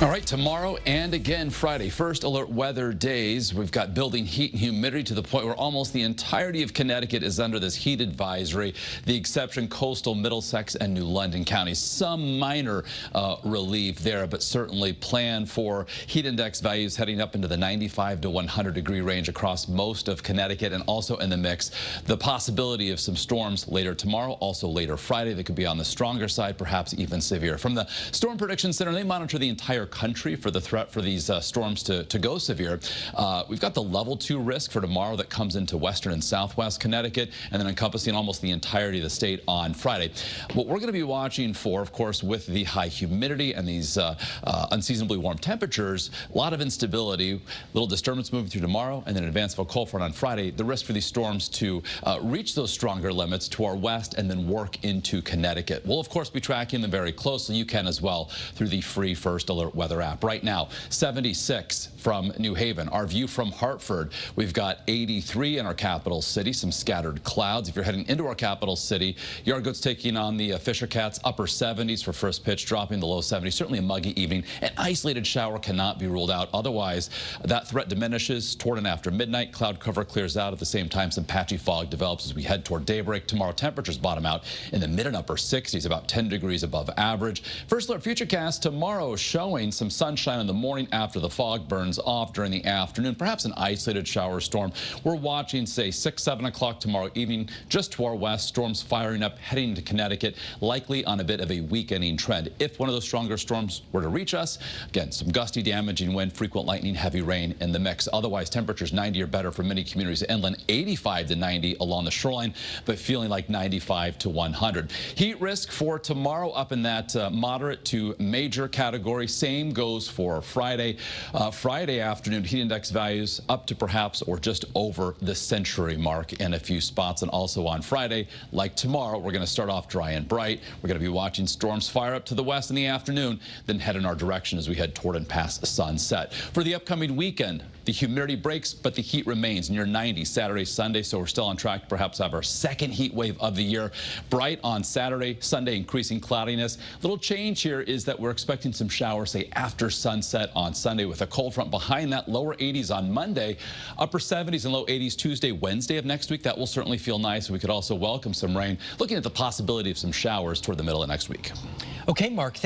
All right, tomorrow and again Friday, first alert weather days. We've got building heat and humidity to the point where almost the entirety of Connecticut is under this heat advisory. The exception, coastal Middlesex and New London counties. Some minor relief there, but certainly plan for heat index values heading up into the 95 to 100 degree range across most of Connecticut, and also in the mix, the possibility of some storms later tomorrow, also later Friday that could be on the stronger side, perhaps even severe. From the Storm Prediction Center, they monitor the entire country for the threat for these storms to go severe. We've got the level 2 risk for tomorrow that comes into western and southwest Connecticut, and then encompassing almost the entirety of the state on Friday. What we're going to be watching for, of course, with the high humidity and these unseasonably warm temperatures, a lot of instability, little disturbance moving through tomorrow, and then in advance of a cold front on Friday, the risk for these storms to reach those stronger limits to our west and then work into Connecticut. We'll, of course, be tracking them very closely. You can as well through the free First Alert weather app. Right now, 76 from New Haven. Our view from Hartford, we've got 83 in our capital city, some scattered clouds. If you're heading into our capital city, Yard Goats taking on the Fisher Cats, upper 70s for first pitch, dropping the low 70s. Certainly a muggy evening. An isolated shower cannot be ruled out. Otherwise, that threat diminishes toward and after midnight. Cloud cover clears out at the same time. Some patchy fog develops as we head toward daybreak. Tomorrow, temperatures bottom out in the mid and upper 60s, about 10 degrees above average. First Alert Futurecast tomorrow showing some sunshine in the morning after the fog burns off during the afternoon. Perhaps an isolated shower storm. We're watching, say, 6, 7 o'clock tomorrow evening just to our west. Storms firing up, heading to Connecticut, likely on a bit of a weakening trend. If one of those stronger storms were to reach us, again, some gusty, damaging wind, frequent lightning, heavy rain in the mix. Otherwise, temperatures 90 or better for many communities inland, 85 to 90 along the shoreline, but feeling like 95 to 100. Heat risk for tomorrow up in that moderate to major category. Same goes for Friday. Friday afternoon, heat index values up to perhaps or just over the century mark in a few spots. And also on Friday, like tomorrow, we're going to start off dry and bright. We're going to be watching storms fire up to the west in the afternoon, then head in our direction as we head toward and past sunset. For the upcoming weekend, the humidity breaks, but the heat remains near 90 Saturday, Sunday, so we're still on track to perhaps have our second heat wave of the year. Bright on Saturday, Sunday, increasing cloudiness. Little change here is that we're expecting some showers, say, after sunset on Sunday with a cold front behind that. Lower 80s on Monday, upper 70s and low 80s Tuesday, Wednesday of next week. That will certainly feel nice. We could also welcome some rain. Looking at the possibility of some showers toward the middle of next week. Okay, Mark.